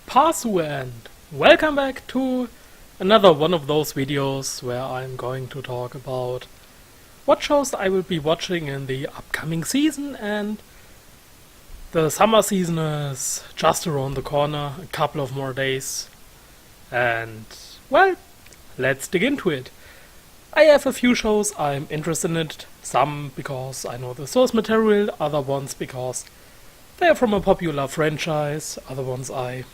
Pasu and welcome back to another one of those videos where I'm going to talk about what shows I will be watching in the upcoming season. And the summer season is just around the corner, a couple of more days, and well, let's dig into it. I have a few shows I'm interested in it, some because I know the source material, other ones because they're from a popular franchise, other ones I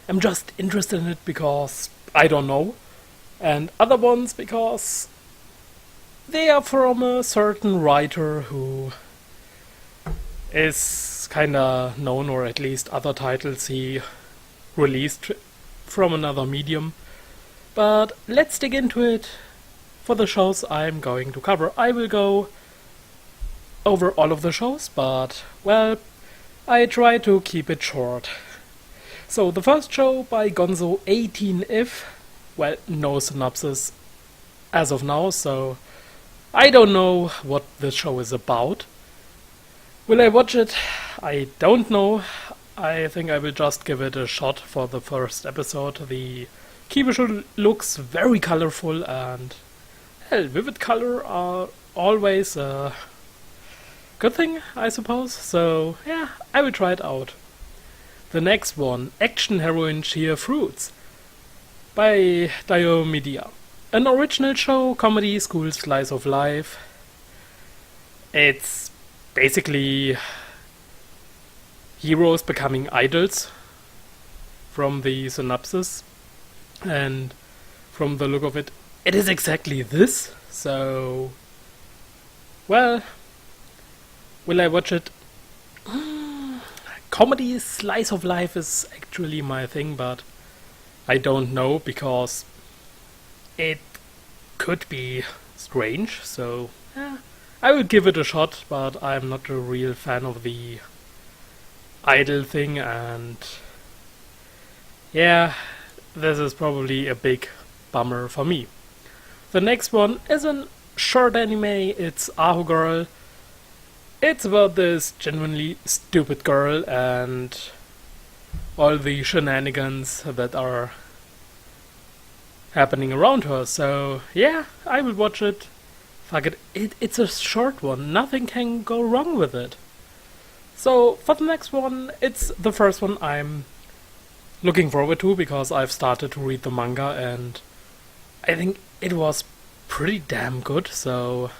am just interested in it because I don't know, and other ones because they are from a certain writer who is kinda known, or at least other titles he released from another medium. But let's dig into it. For the shows I'm going to cover, I will go over all of the shows, but well, I try to keep it short. So the first show by Gonzo 18if, well, no synopsis as of now, so I don't know what the show is about. Will I watch it? I don't know. I think I will just give it a shot for the first episode. The key visual looks very colorful, and hell, vivid color are always a good thing, I suppose. So yeah, I will try it out. The next one, Action Heroine Sheer Fruits by Diomedia. An original show, comedy, school slice of life. It's basically heroes becoming idols from the synopsis, and from the look of it, it is exactly this. So, well, will I watch it? Comedy slice of life is actually my thing, but I don't know because it could be strange. So yeah, I will give it a shot, but I'm not a real fan of the idol thing, and yeah, this is probably a big bummer for me. The next one is a short anime. It's Aho Girl. It's about this genuinely stupid girl and all the shenanigans that are happening around her. So yeah, I will watch it. Fuck it. It's a short one. Nothing can go wrong with it. So for the next one, it's the first one I'm looking forward to because I've started to read the manga and I think it was pretty damn good. So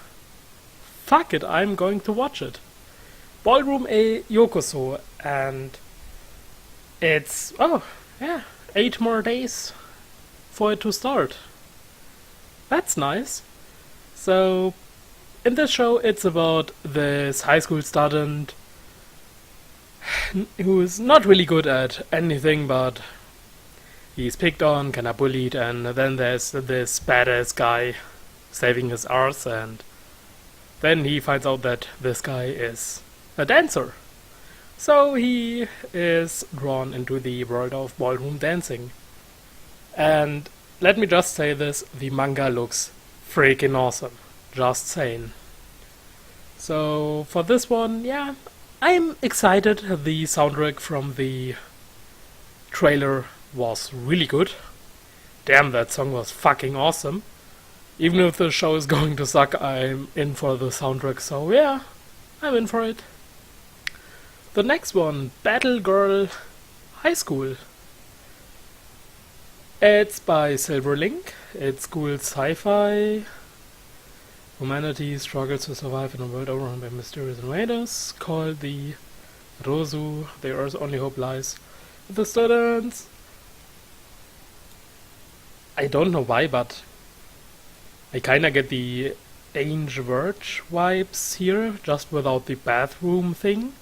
fuck it, I'm going to watch it. Ballroom A Yokoso, and it's, 8 more days for it to start. That's nice. So, in this show, it's about this high school student who is not really good at anything, but he's picked on, kinda bullied, and then there's this badass guy saving his arse, and then he finds out that this guy is a dancer. So he is drawn into the world of ballroom dancing. And let me just say this, the manga looks freaking awesome. Just saying. So for this one, yeah, I'm excited. The soundtrack from the trailer was really good. Damn, that song was fucking awesome. Even if the show is going to suck, I'm in for the soundtrack, so yeah, I'm in for it. The next one, Battle Girl High School. It's by Silverlink. It's school sci-fi. Humanity struggles to survive in a world overrun by mysterious invaders called the Rosu. The Earth's only hope lies with the students. I don't know why, but I kinda get the Ange Verge vibes here, just without the bathroom thing.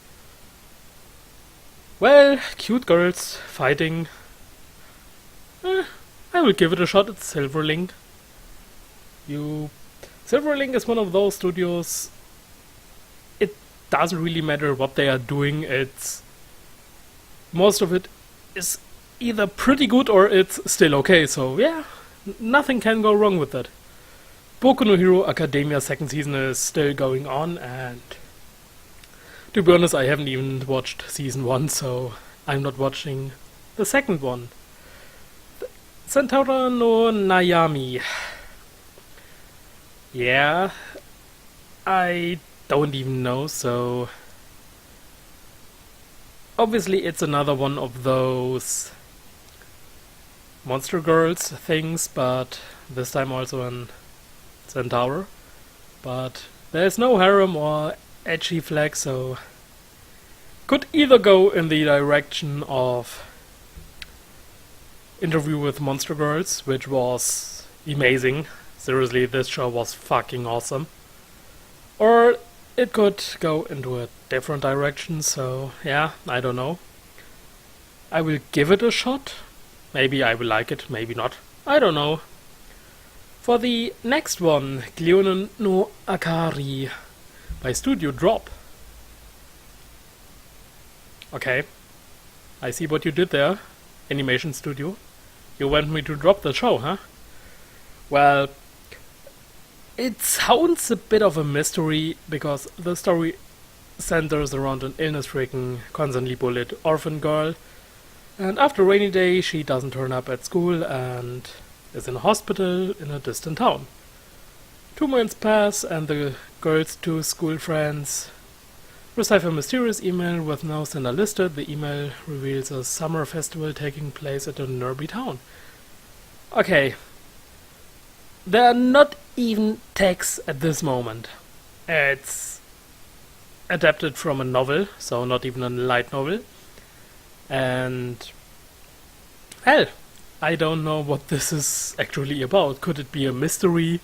Well, cute girls fighting. I will give it a shot. It's Silverlink. Silverlink is one of those studios. It doesn't really matter what they are doing. Most of it is either pretty good or it's still okay. So yeah, nothing can go wrong with that. Boku no Hero Academia second season is still going on, and to be honest, I haven't even watched season 1, so I'm not watching the second one, Centaura no Nayami. Yeah, I don't even know, so obviously it's another one of those Monster Girls things, but this time also an Centaur. But there's no harem or edgy flag, so could either go in the direction of Interview with Monster Girls, which was amazing. Seriously, this show was fucking awesome. Or it could go into a different direction, so yeah, I don't know. I will give it a shot. Maybe I will like it, maybe not. I don't know. For the next one, Cleone no Akari by Studio Drop. Okay, I see what you did there, Animation Studio. You want me to drop the show, huh? Well, it sounds a bit of a mystery because the story centers around an illness-stricken, constantly bullied orphan girl. And after a rainy day, she doesn't turn up at school and is in a hospital in a distant town. 2 months pass and the girl's 2 school friends receive a mysterious email with no sender listed. The email reveals a summer festival taking place at a nearby town. Okay. There are not even tags at this moment. It's adapted from a novel, so not even a light novel. And hell, I don't know what this is actually about. Could it be a mystery?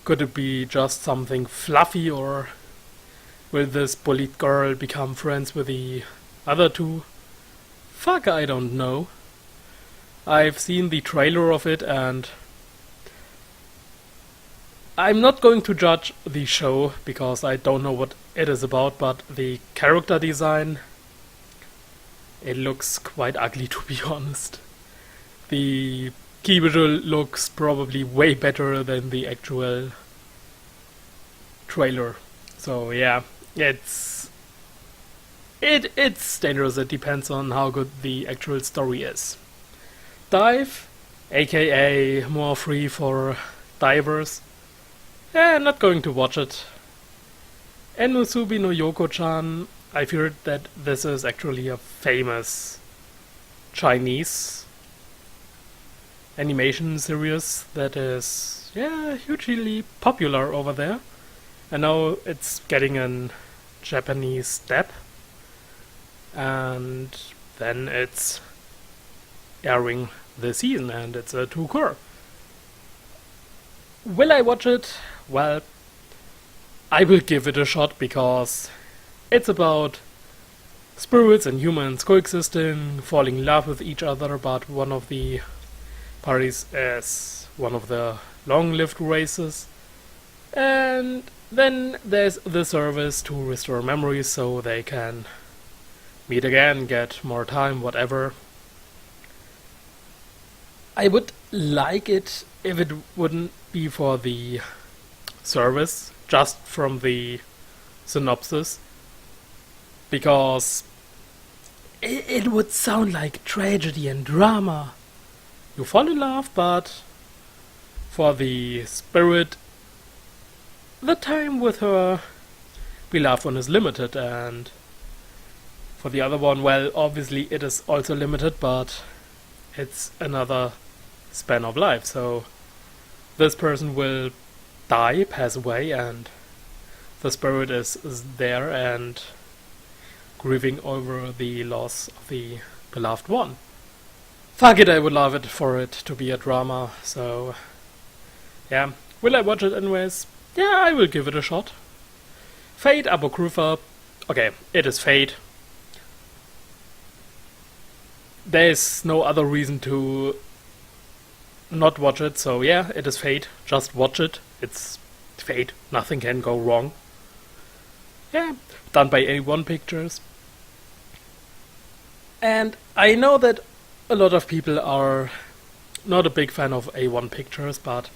Could it be just something fluffy, or will this bullied girl become friends with the other 2? Fuck, I don't know. I've seen the trailer of it and I'm not going to judge the show because I don't know what it is about, but the character design, it looks quite ugly, to be honest. The key visual looks probably way better than the actual trailer. So yeah, it's dangerous. It depends on how good the actual story is. Dive, aka more free for divers. Yeah, not going to watch it. Enusubi no Yoko-chan, I've heard that this is actually a famous Chinese animation series that is, yeah, hugely popular over there. And now it's getting a Japanese step. And then it's airing this season, and it's a 2-cour. Will I watch it? Well, I will give it a shot because it's about spirits and humans coexisting, falling in love with each other, but one of the parties is one of the long-lived races. And then there's the service to restore memories so they can meet again, get more time, whatever. I would like it if it wouldn't be for the service, just from the synopsis, because it would sound like tragedy and drama. You fall in love, but for the spirit, the time with her beloved one is limited, and for the other one, well, obviously it is also limited, but it's another span of life, so this person will die, pass away, and the spirit is there and grieving over the loss of the beloved one. Fuck it, I would love it for it to be a drama, so yeah. Will I watch it anyways? Yeah, I will give it a shot. Fate Apocrypha. Okay, it is Fate. There's no other reason to not watch it, so yeah, it is Fate. Just watch it. It's Fate. Nothing can go wrong. Yeah, done by A1 Pictures. And I know that a lot of people are not a big fan of A1 Pictures, but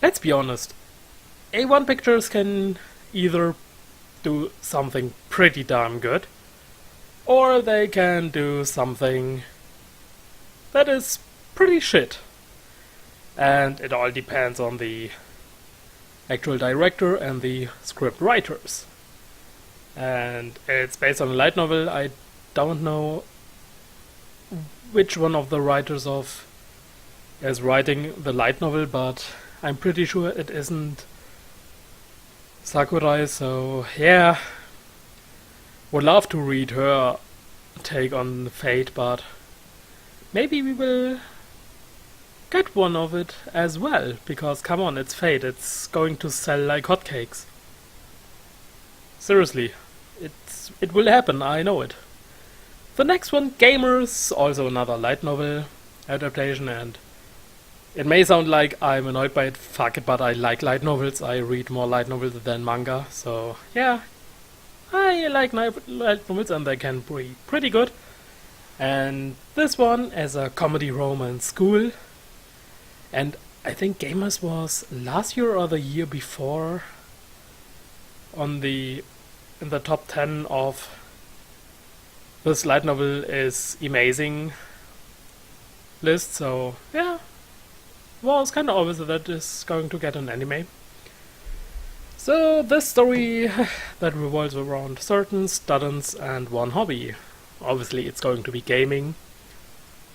let's be honest. A1 Pictures can either do something pretty damn good, or they can do something that is pretty shit. And it all depends on the actual director and the script writers. And it's based on a light novel. I don't know which one of the writers of is writing the light novel, but I'm pretty sure it isn't Sakurai, so yeah. Would love to read her take on Fate, but maybe we will get one of it as well, because come on, it's Fate, it's going to sell like hotcakes. Seriously, it will happen, I know it. The next one, Gamers, also another light novel adaptation, and it may sound like I'm annoyed by it, fuck it, but I like light novels, I read more light novels than manga, so yeah, I like light novels and they can be pretty good. And this one is a comedy romance school, and I think Gamers was last year or the year before in the top 10 of this light novel is amazing list, so yeah, was kind of obvious that is going to get an anime. So this story that revolves around certain students and one hobby. Obviously it's going to be gaming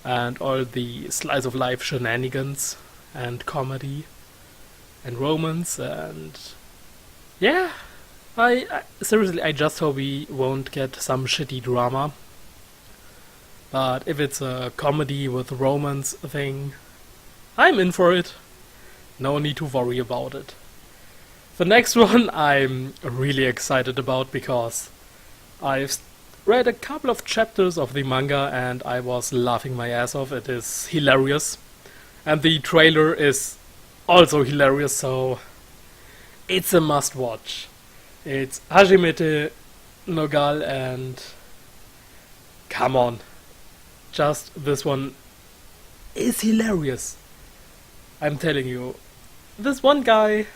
and all the slice of life shenanigans and comedy and romance, and yeah, I seriously, I just hope we won't get some shitty drama. But if it's a comedy with romance thing, I'm in for it. No need to worry about it. The next one I'm really excited about because I've read a couple of chapters of the manga and I was laughing my ass off. It is hilarious. And the trailer is also hilarious, so it's a must watch. It's Hajimete Nogal, and come on, just this one is hilarious. I'm telling you, this one guy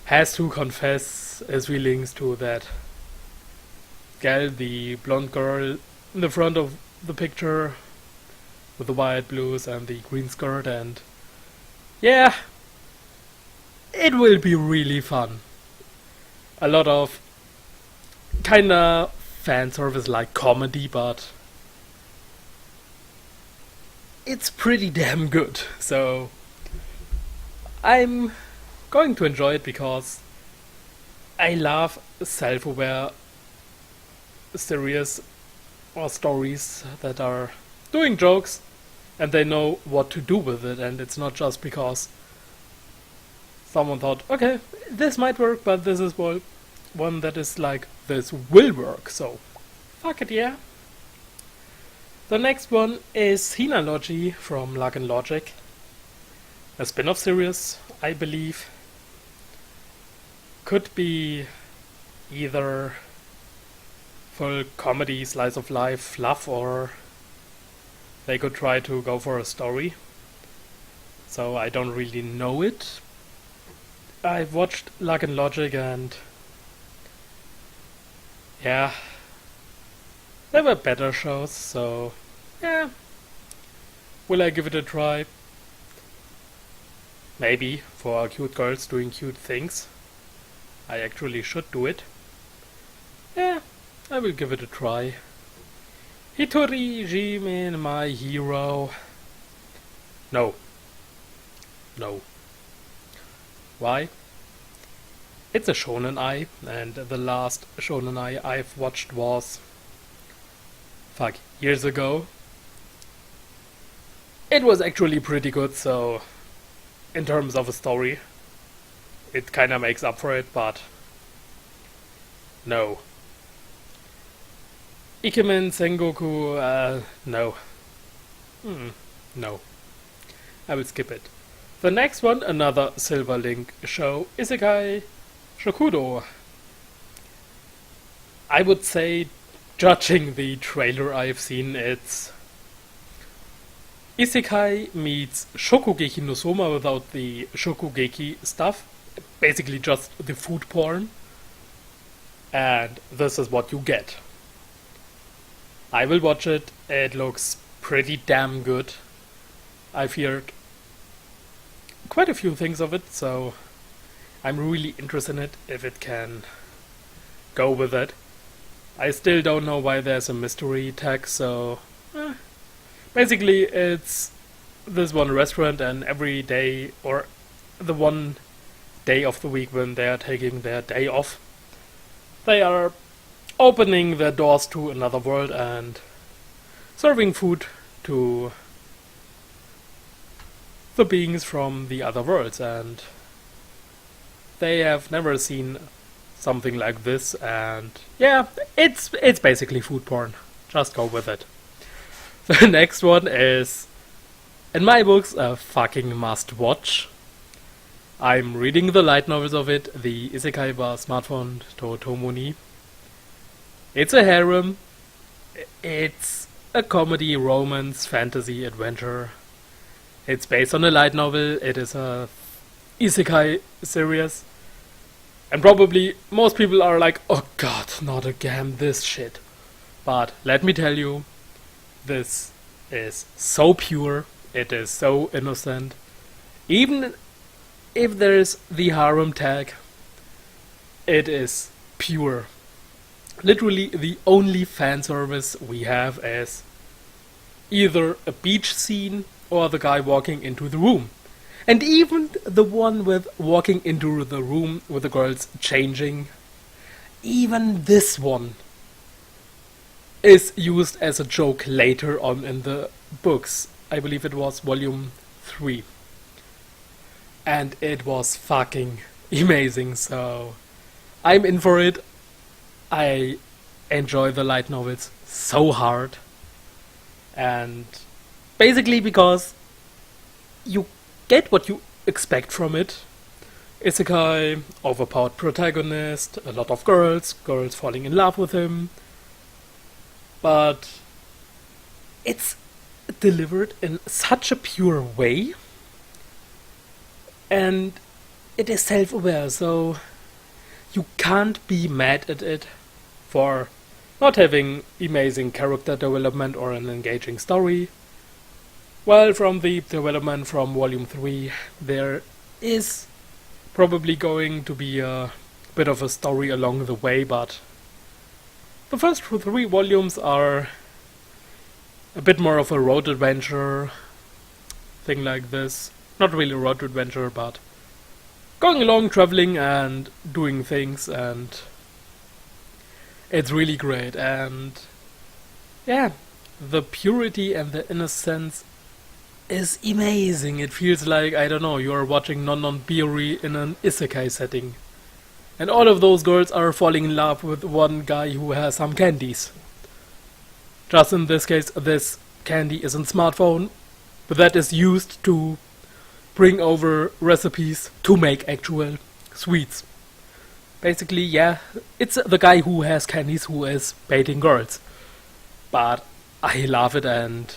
has to confess his feelings to that gal, the blonde girl in the front of the picture with the white blues and the green skirt, and yeah, it will be really fun. A lot of kinda fan service like comedy, but it's pretty damn good. So I'm going to enjoy it because I love self-aware series or stories that are doing jokes and they know what to do with it, and it's not just because someone thought, okay, this might work, but this is one that is like, this will work, so fuck it, yeah. The next one is Hinalogy from Luck and Logic, a spin-off series, I believe. Could be either full comedy, slice of life, fluff, or they could try to go for a story. So I don't really know it. I've watched Luck and Logic and yeah, there were better shows, so yeah. Will I give it a try? Maybe, for cute girls doing cute things. I actually should do it. Yeah, I will give it a try. Hitori Jimin, my hero. No. No. Why? It's a shonen ai, and the last shonen ai I've watched was years ago. It was actually pretty good, so in terms of a story, it kinda makes up for it, but no. Ikemen Sengoku, no. No. I will skip it. The next one, another Silver Link show, Isekai Shokudo. I would say, judging the trailer I've seen, it's Isekai meets Shokugeki no Soma without the Shokugeki stuff. Basically just the food porn. And this is what you get. I will watch it. It looks pretty damn good. I've heard quite a few things of it, so I'm really interested in it if it can go with it. I still don't know why there's a mystery tag, so basically it's this one restaurant, and every day or the one day of the week when they are taking their day off, they are opening their doors to another world and serving food to the beings from the other worlds, and they have never seen something like this, and yeah, it's basically food porn. Just go with it. The next one is, in my books, a fucking must watch. I'm reading the light novels of it, the Isekai wa Smartphone to Tomoni. It's a harem. It's a comedy, romance, fantasy, adventure. It's based on a light novel. It is a Isekai series. And probably most people are like, oh god, not again this shit. But let me tell you, this is so pure. It is so innocent. Even if there is the harem tag, it is pure. Literally the only fan service we have is either a beach scene or the guy walking into the room. And even the one with walking into the room with the girls changing, even this one is used as a joke later on in the books. I believe it was volume 3. And it was fucking amazing, so I'm in for it. I enjoy the light novels so hard. And basically because you get what you expect from it. Isekai, overpowered protagonist, a lot of girls falling in love with him. But it's delivered in such a pure way. And it is self-aware, so you can't be mad at it for not having amazing character development or an engaging story. Well, from the development from volume 3, there is probably going to be a bit of a story along the way, but the first 3 volumes are a bit more of a road adventure thing like this. Not really a road adventure, but going along, traveling and doing things, and it's really great. And yeah, the purity and the innocence is amazing. It feels like, I don't know, you are watching Non-Non-Biori in an isekai setting. And all of those girls are falling in love with one guy who has some candies. Just in this case, this candy is a smartphone, but that is used to bring over recipes to make actual sweets. Basically, yeah, it's the guy who has candies who is baiting girls. But I love it, and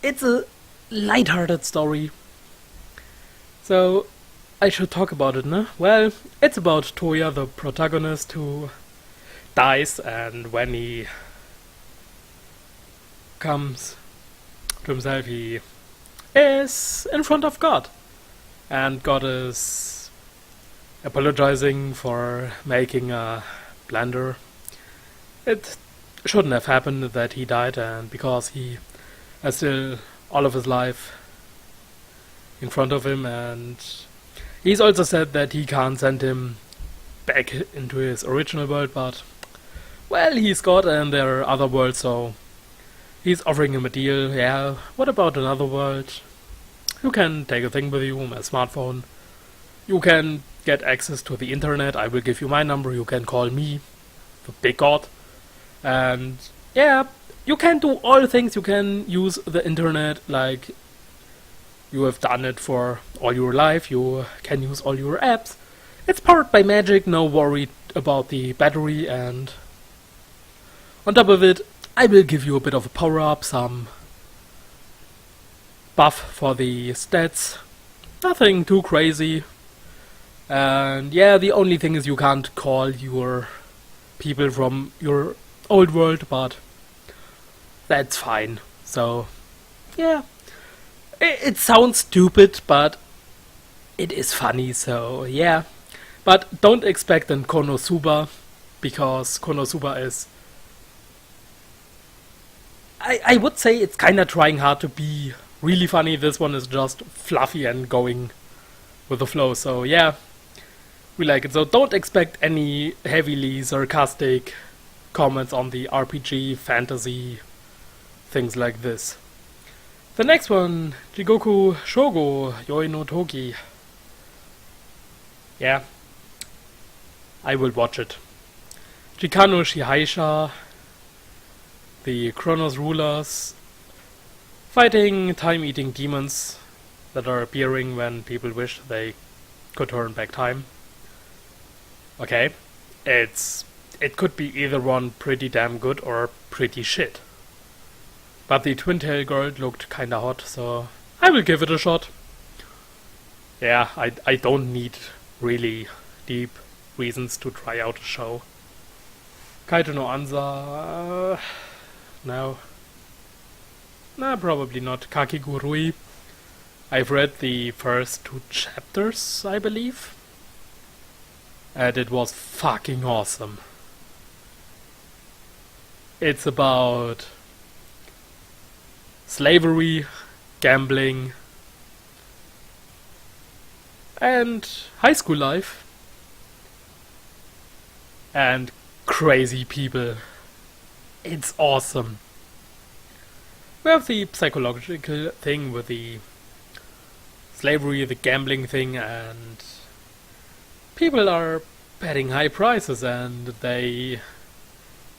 it's a light-hearted story. So I should talk about it, no? Well, it's about Toya, the protagonist, who dies, and when he comes to himself, he is in front of God. And God is apologizing for making a blunder. It shouldn't have happened that he died, and because he has still all of his life in front of him, and he's also said that he can't send him back into his original world, but well, he's God and there are other worlds, so he's offering him a deal. Yeah, what about another world? You can take a thing with you, a smartphone. You can get access to the internet. I will give you my number. You can call me, the big God. And yeah, you can do all things. You can use the internet like you have done it for all your life. You can use all your apps. It's powered by magic. No worry about the battery. And on top of it, I will give you a bit of a power-up, some buff for the stats. Nothing too crazy. And yeah, the only thing is you can't call your people from your old world, but that's fine. So yeah, It sounds stupid, but it is funny, so yeah. But don't expect an Konosuba, because Konosuba is... I would say it's kinda trying hard to be really funny. This one is just fluffy and going with the flow, so yeah. We like it. So don't expect any heavily sarcastic comments on the RPG, fantasy, things like this. The next one, Jigoku Shogo Yoi no Toki. Yeah, I will watch it. Chikano Shihaisha, the Chronos rulers, fighting time-eating demons that are appearing when people wish they could turn back time. Okay, it could be either one pretty damn good or pretty shit. But the Twin Tail girl looked kinda hot, so I will give it a shot. Yeah, I don't need really deep reasons to try out a show. Kaito no Anza... no. Nah, probably not. Kakigurui. I've read the first 2 chapters, I believe. And it was fucking awesome. It's about slavery, gambling, and high school life. And crazy people. It's awesome. We have the psychological thing with the slavery, the gambling thing, and people are betting high prices and they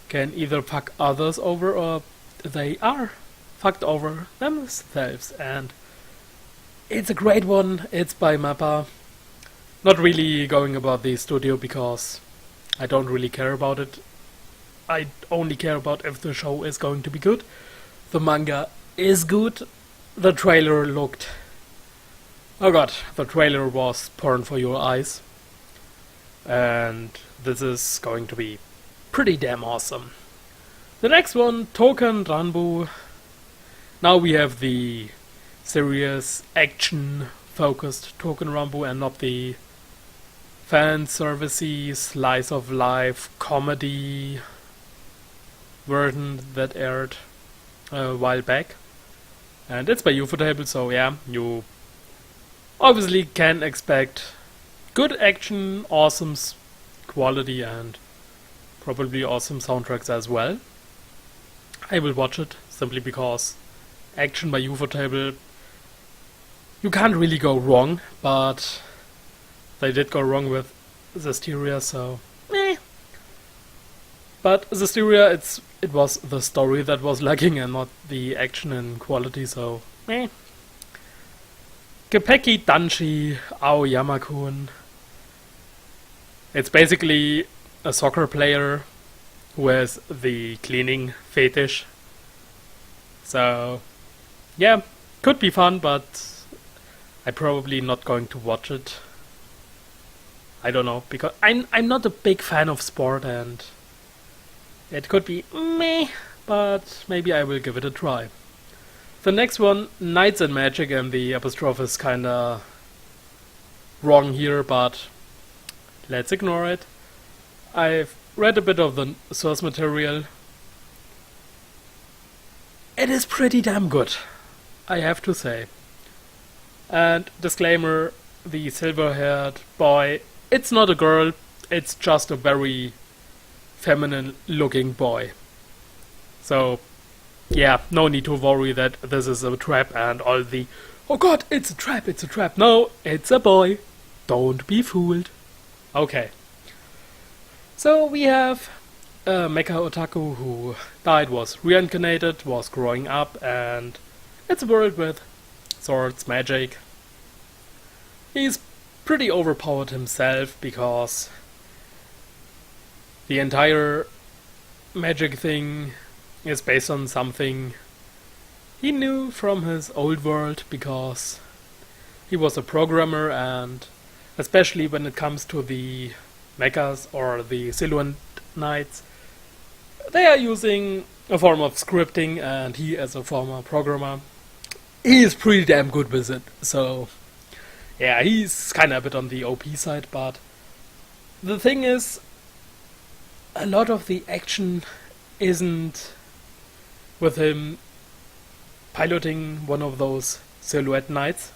can either fuck others over or they are fucked over themselves. And it's a great one. It's by MAPPA. Not really going about the studio because I don't really care about it. I only care about if the show is going to be good. The manga is good. The trailer looked... oh god, the trailer was porn for your eyes. And this is going to be pretty damn awesome. The next one, Touken Ranbu. Now we have the serious action-focused Touken Ranbu and not the fan-servicey, slice-of-life comedy version that aired a while back. And it's by Ufotable, so yeah, you obviously can expect good action, awesome quality, and probably awesome soundtracks as well. I will watch it simply because action by Ufotable, you can't really go wrong, but they did go wrong with Zestiria, so eh. But Zestiria, it was the story that was lacking and not the action and quality, so eh. Gepeki Danshi Aoyama-kun. It's basically a soccer player who has the cleaning fetish. So, yeah, could be fun, but I'm probably not going to watch it. I don't know, because I'm not a big fan of sport and it could be meh, but maybe I will give it a try. The next one, Knights and Magic, and the apostrophe is kinda wrong here, but let's ignore it. I've read a bit of the source material. It is pretty damn good, I have to say. And disclaimer, the silver-haired boy, it's not a girl, it's just a very feminine-looking boy. So, yeah, no need to worry that this is a trap and all the, oh god, it's a trap, it's a trap. No, it's a boy. Don't be fooled. Okay. So we have a mecha otaku who died, was reincarnated, was growing up, and it's a world with swords, magic. He's pretty overpowered himself because the entire magic thing is based on something he knew from his old world, because he was a programmer, and especially when it comes to the mechas or the Silhouette Knights, they are using a form of scripting, and he, as a former programmer, he is pretty damn good with it. So, yeah, he's kind of a bit on the OP side, but the thing is, a lot of the action isn't with him piloting one of those silhouette knights.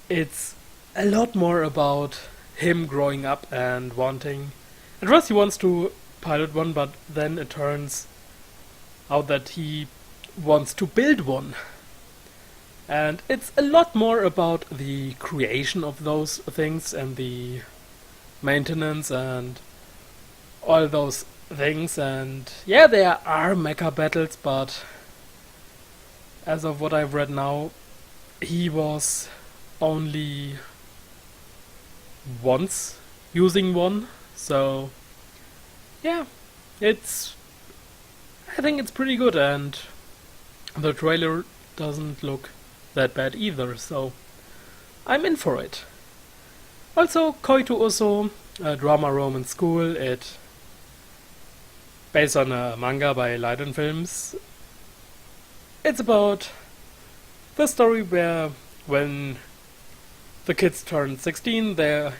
It's a lot more about him growing up and wanting. At first, he wants to pilot one, but then it turns out that he wants to build one. And it's a lot more about the creation of those things and the maintenance and all those things. And yeah, there are mecha battles, but as of what I've read now, he was only once using one. So yeah, I think it's pretty good, and the trailer doesn't look that bad either, so I'm in for it. Also, Koi to Uso, a drama romance school, it based on a manga by Leiden Films. It's about the story where when the kids turn 16, they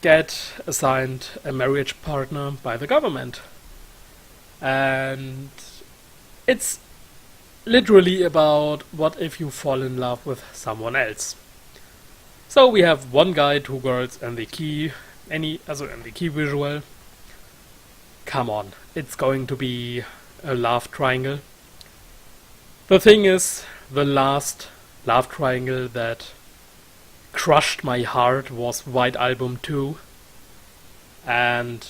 get assigned a marriage partner by the government. And it's literally about what if you fall in love with someone else. So we have one guy, two girls, and the key visual. Come on, it's going to be a love triangle. The thing is, the last love triangle that crushed my heart was White Album 2, and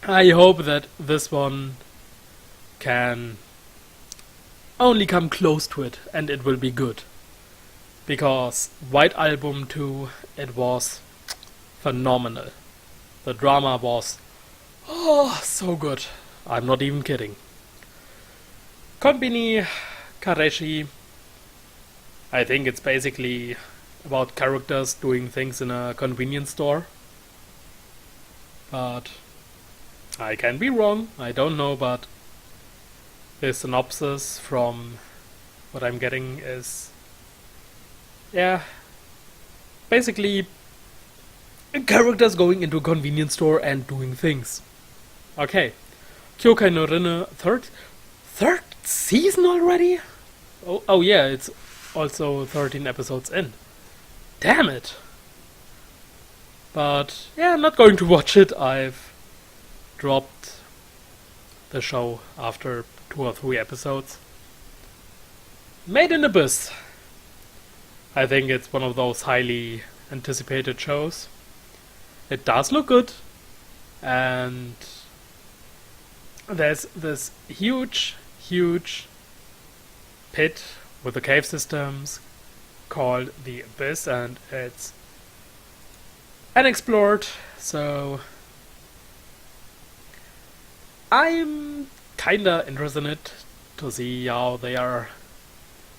I hope that this one can only come close to it, and it will be good. Because White Album 2, it was phenomenal. The drama was so good. I'm not even kidding. Konbini Kareshi, I think it's basically about characters doing things in a convenience store. But I can be wrong, I don't know, but the synopsis from what I'm getting is, yeah, basically characters going into a convenience store and doing things. Okay, Kyokai no Rinne, third season already? Oh yeah, it's also 13 episodes in. Damn it! But yeah, I'm not going to watch it. I've dropped the show after 2 or 3 episodes. Made in Abyss. I think it's one of those highly anticipated shows. It does look good, and there's this huge pit with the cave systems called the Abyss, and it's unexplored, so I'm kinda interested in it to see how they are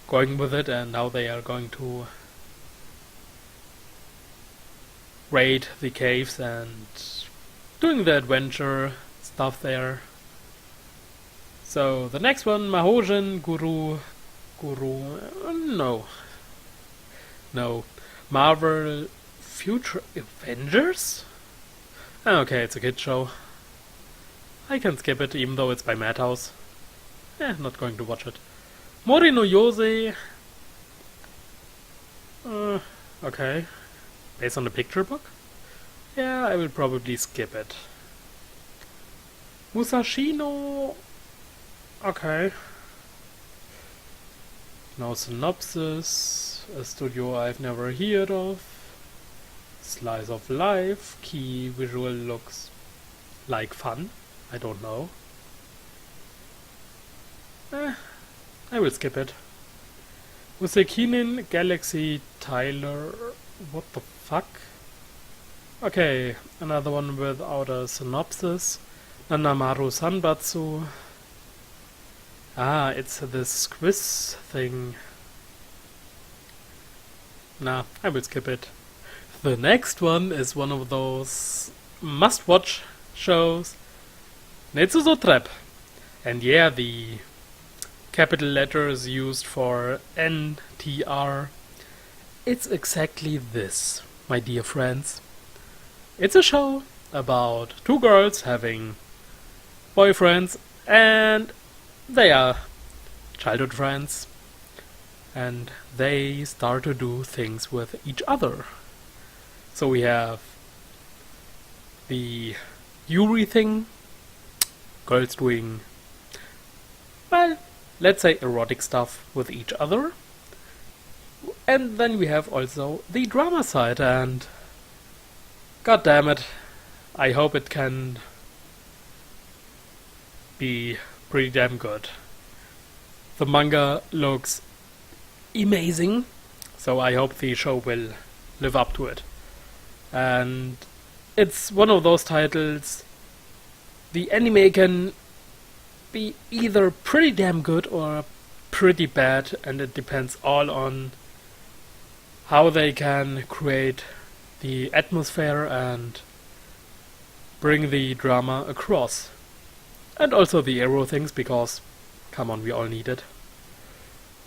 going with it and how they are going to raid the caves and doing the adventure stuff there. So the next one, Mahojin no, Marvel Future Avengers? Okay, it's a kid show. I can skip it even though it's by Madhouse. Not going to watch it. Mori no Yose. Okay. Based on the picture book? Yeah, I will probably skip it. Musashino. Okay. No synopsis. A studio I've never heard of. Slice of life. Key visual looks like fun. I don't know. I will skip it. Usekinin Galaxy Tyler. What the fuck? Okay, another one without a synopsis. Nanamaru Sanbatsu. It's this quiz thing. Nah, I will skip it. The next one is one of those must-watch shows. Netsuzo Trap. And yeah, the capital letters used for NTR. It's exactly this, my dear friends. It's a show about two girls having boyfriends and they are childhood friends and they start to do things with each other. So we have the Yuri thing, girls doing, well, let's say erotic stuff with each other. And then we have also the drama side, and god damn it, I hope it can be pretty damn good. The manga looks amazing, so I hope the show will live up to it. And it's one of those titles, the anime can be either pretty damn good or pretty bad, and it depends all on how they can create the atmosphere and bring the drama across. And also the aero things, because, come on, we all need it.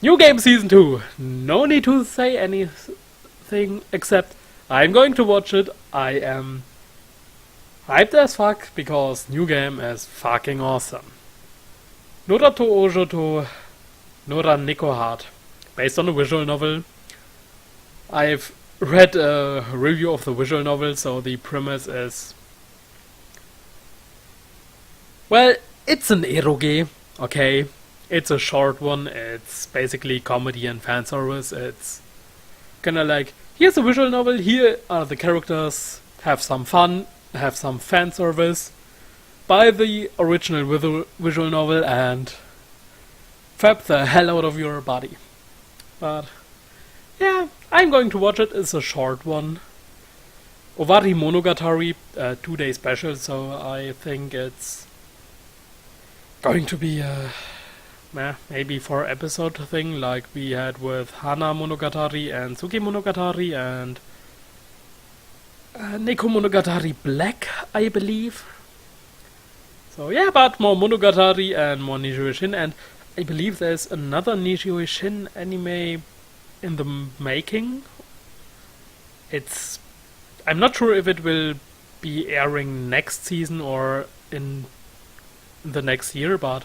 New Game Season 2! No need to say anything except I'm going to watch it. I am hyped as fuck, because New Game is fucking awesome. Nora to Ojo to Nora Nikohart, based on a visual novel. I've read a review of the visual novel, so the premise is, well, it's an eroge, okay? It's a short one, it's basically comedy and fan service. It's kinda like, here's a visual novel, here are the characters, have some fun, have some fan service, buy the original visual novel and fab the hell out of your body. But yeah, I'm going to watch it. It's a short one. Owari Monogatari, 2-day special, so I think it's going to be a maybe 4-episode thing like we had with Hana Monogatari and Tsuki Monogatari and Neko Monogatari Black, I believe. So yeah, but more Monogatari and more Nijō Shin, and I believe there's another Nijō Shin anime in the making. I'm not sure if it will be airing next season or in the next year, but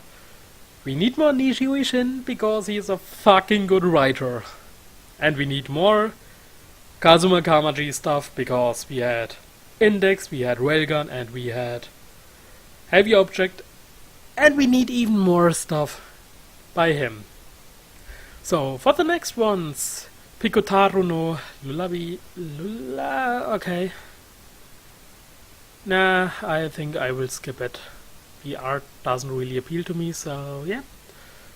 we need more Nijō Shin because he's a fucking good writer. And we need more Kazuma Kamaji stuff because we had Index, we had Railgun, and we had Heavy Object, and we need even more stuff by him. So, for the next ones, Pikotaru no Lula, okay. Nah, I think I will skip it. The art doesn't really appeal to me, so yeah.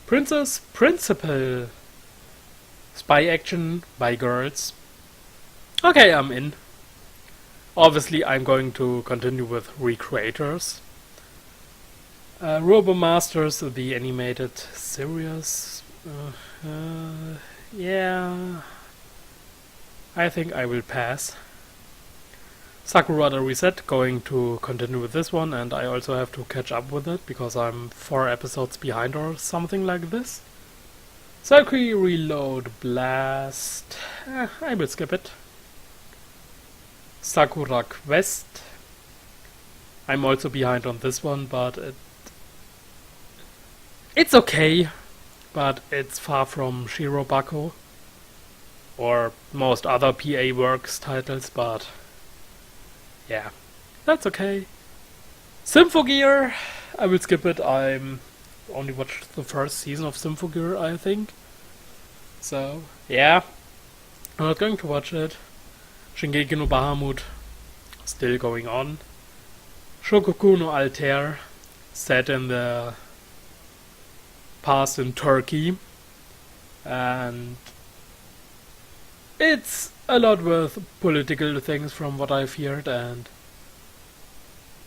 Princess Principal. Spy action by girls. Okay, I'm in. Obviously, I'm going to continue with Recreators. RoboMasters, the animated series. Yeah. I think I will pass. Sakurada Reset, going to continue with this one, and I also have to catch up with it because I'm 4 episodes behind or something like this. Valkyrie Reload Blast. I will skip it. Sakura Quest. I'm also behind on this one, but it's okay, but it's far from Shirobako or most other PA Works titles, but yeah, that's okay. Symphogear, I will skip it. I'm only watched the first season of Symphogear, I think. So, yeah, I'm not going to watch it. Shingeki no Bahamut, still going on. Shogoku no Altair, set in the past in Turkey. And it's a lot with political things from what I've heard, and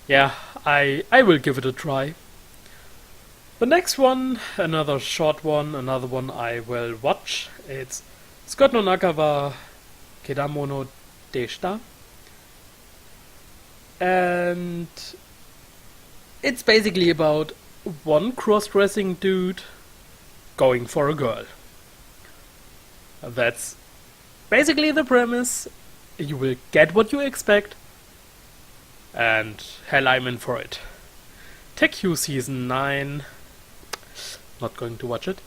yeah, I will give it a try. The next one, another short one, another one I will watch. It's Scott no Nakawa Kedamo no Deshita. And it's basically about one cross-dressing dude going for a girl. That's basically the premise. You will get what you expect, and hell, I'm in for it. Tekkyu Season 9, not going to watch it.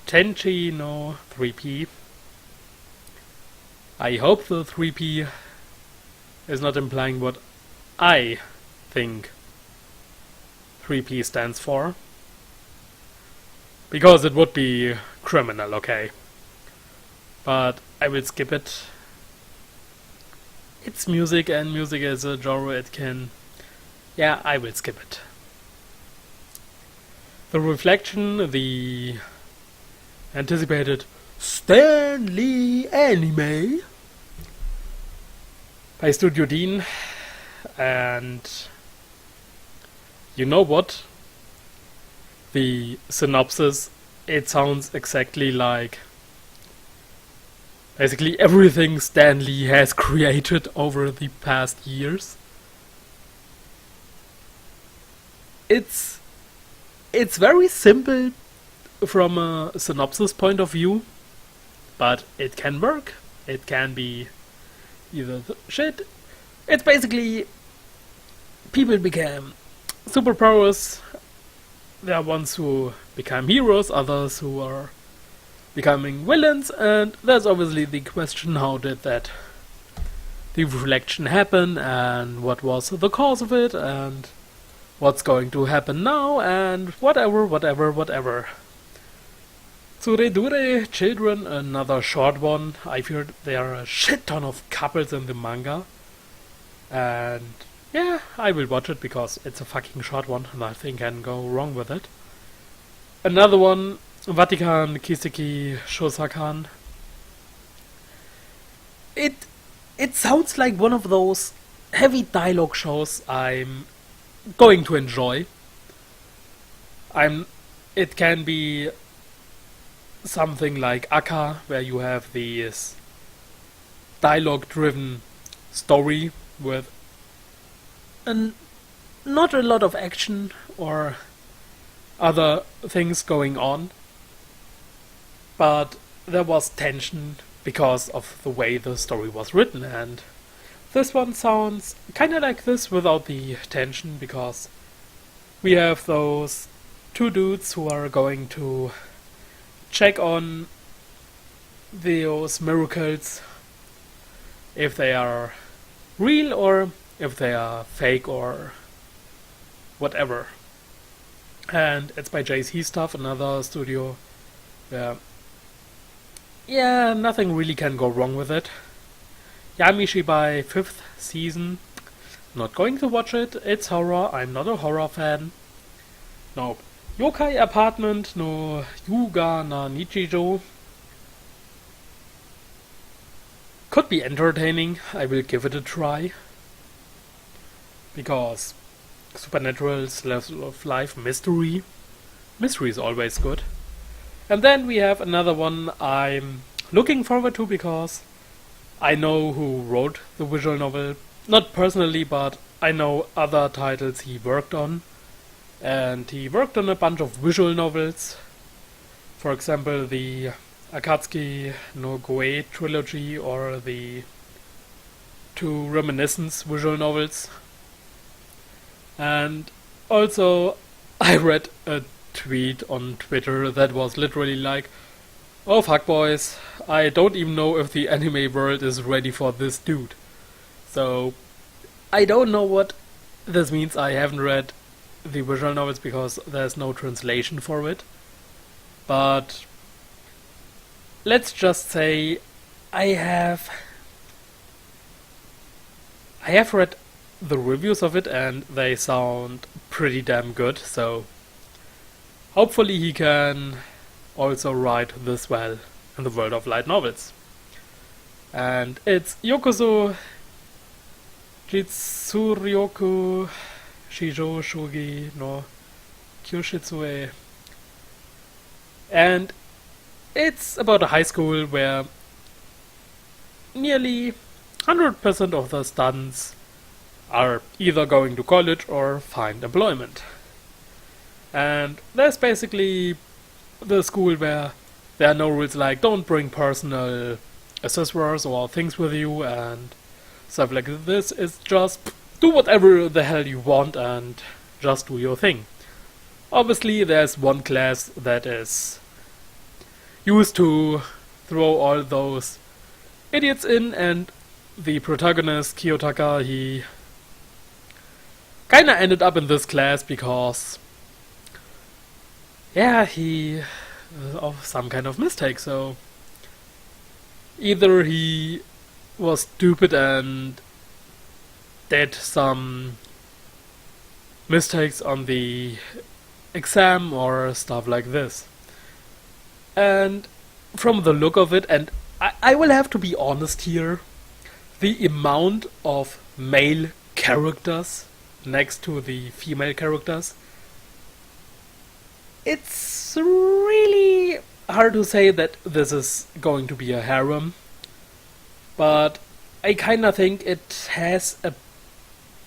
Tenchi no 3P. I hope the 3P is not implying what I think 3P stands for. Because it would be criminal, okay. But I will skip it. It's music, and music is a genre it can... Yeah, I will skip it. The Reflection, the anticipated Stan Lee anime by Studio Dean, and you know what? The synopsis, it sounds exactly like basically everything Stan Lee has created over the past years. It's very simple from a synopsis point of view, but it can work. It can be either the shit. It's basically people became superpowers. There are ones who become heroes, others who are becoming villains, and there's obviously the question, how did that the reflection happen, and what was the cause of it, and what's going to happen now, and whatever. Tsuredure Children, another short one. I've heard there are a shit ton of couples in the manga, and yeah, I will watch it because it's a fucking short one, and nothing can go wrong with it. Another one, Vatikan Kiseki Shosakan. It sounds like one of those heavy dialogue shows I'm going to enjoy. It can be something like Akka, where you have this dialogue-driven story with not a lot of action or other things going on, but there was tension because of the way the story was written, and this one sounds kinda like this without the tension, because we have those two dudes who are going to check on those miracles, if they are real or if they are fake or whatever. And it's by JC Stuff, another studio where, yeah, nothing really can go wrong with it. Yamishi by 5th season. Not going to watch it. It's horror. I'm not a horror fan. Nope. Yokai Apartment no Yuga na Nichijou. Could be entertaining. I will give it a try. Because supernatural slice of life mystery. Mystery is always good. And then we have another one I'm looking forward to because I know who wrote the visual novel. Not personally, but I know other titles he worked on. And he worked on a bunch of visual novels. For example, the Akatsuki no Goe trilogy or the two Reminiscence visual novels. And also, I read a tweet on Twitter that was literally like, "Oh fuck boys, I don't even know if the anime world is ready for this dude." So, I don't know what this means. I haven't read the visual novels because there's no translation for it. But let's just say I have read the reviews of it and they sound pretty damn good, so hopefully he can also write this well in the world of light novels. And it's Yokoso Jitsuryoku Shijo Shugi no Kyoshitsue. And it's about a high school where nearly 100% of the students are either going to college or find employment. And there's basically the school where there are no rules like don't bring personal accessories or things with you and stuff like this. It's just do whatever the hell you want and just do your thing. Obviously, there's one class that is used to throw all those idiots in, and the protagonist, Kiyotaka, he kinda ended up in this class because, yeah, he of some kind of mistake. So either he was stupid and did some mistakes on the exam or stuff like this. And from the look of it, and I will have to be honest here, the amount of male characters next to the female characters, it's really hard to say that this is going to be a harem, but I kinda think it has a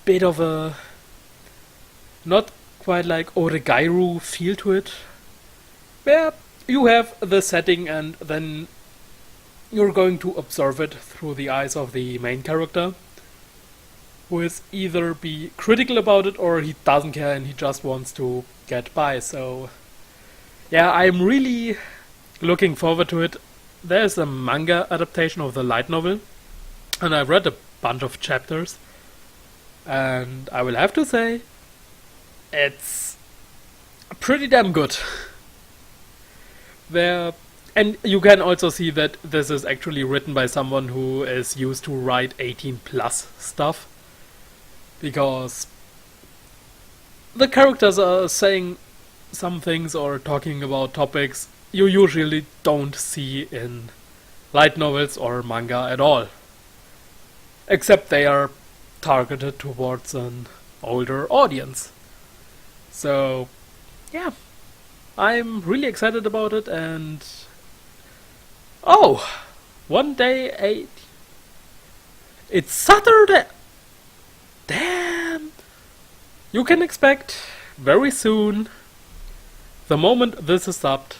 bit of a not quite like Oregairu feel to it, where you have the setting and then you're going to observe it through the eyes of the main character, who is either be critical about it or he doesn't care and he just wants to get by. So yeah, I'm really looking forward to it. There's a manga adaptation of the light novel, and I've read a bunch of chapters, and I will have to say it's pretty damn good. And you can also see that this is actually written by someone who is used to write 18 plus stuff, because the characters are saying some things or talking about topics you usually don't see in light novels or manga at all, except they are targeted towards an older audience. So yeah, I'm really excited about it. And oh, one day it's Saturday. Damn. You can expect very soon, the moment this is subbed,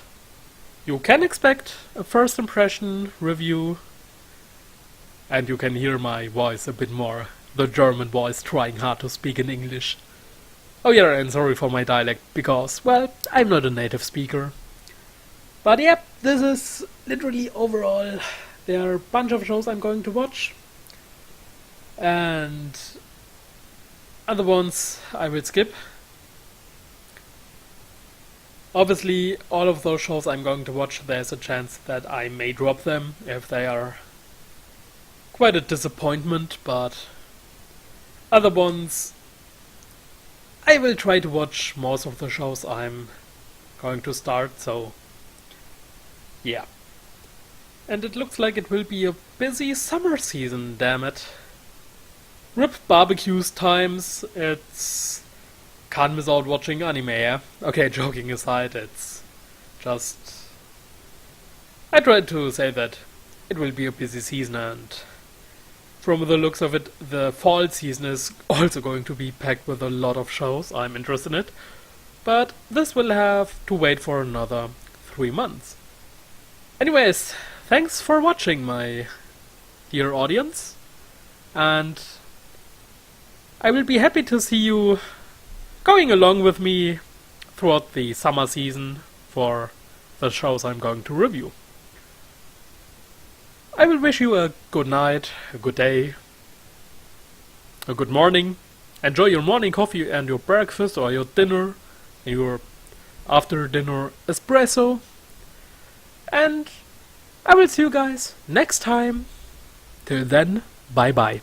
you can expect a first impression review, and you can hear my voice a bit more, the German voice trying hard to speak in English. Oh yeah, and sorry for my dialect, because, well, I'm not a native speaker. But yep, this is literally overall, there are a bunch of shows I'm going to watch, and other ones I will skip. Obviously, all of those shows I'm going to watch, there's a chance that I may drop them if they are quite a disappointment, but other ones, I will try to watch most of the shows I'm going to start, so yeah. And it looks like it will be a busy summer season, damn it. RIP barbecues times, it's... can't miss out watching anime, yeah? Okay, joking aside, it's just... I tried to say that it will be a busy season, and from the looks of it, the fall season is also going to be packed with a lot of shows. I'm interested in it. But this will have to wait for another 3 months. Anyways, thanks for watching, my dear audience. And I will be happy to see you going along with me throughout the summer season for the shows I'm going to review. I will wish you a good night, a good day, a good morning. Enjoy your morning coffee and your breakfast or your dinner, and your after dinner espresso. And I will see you guys next time. Till then, bye bye.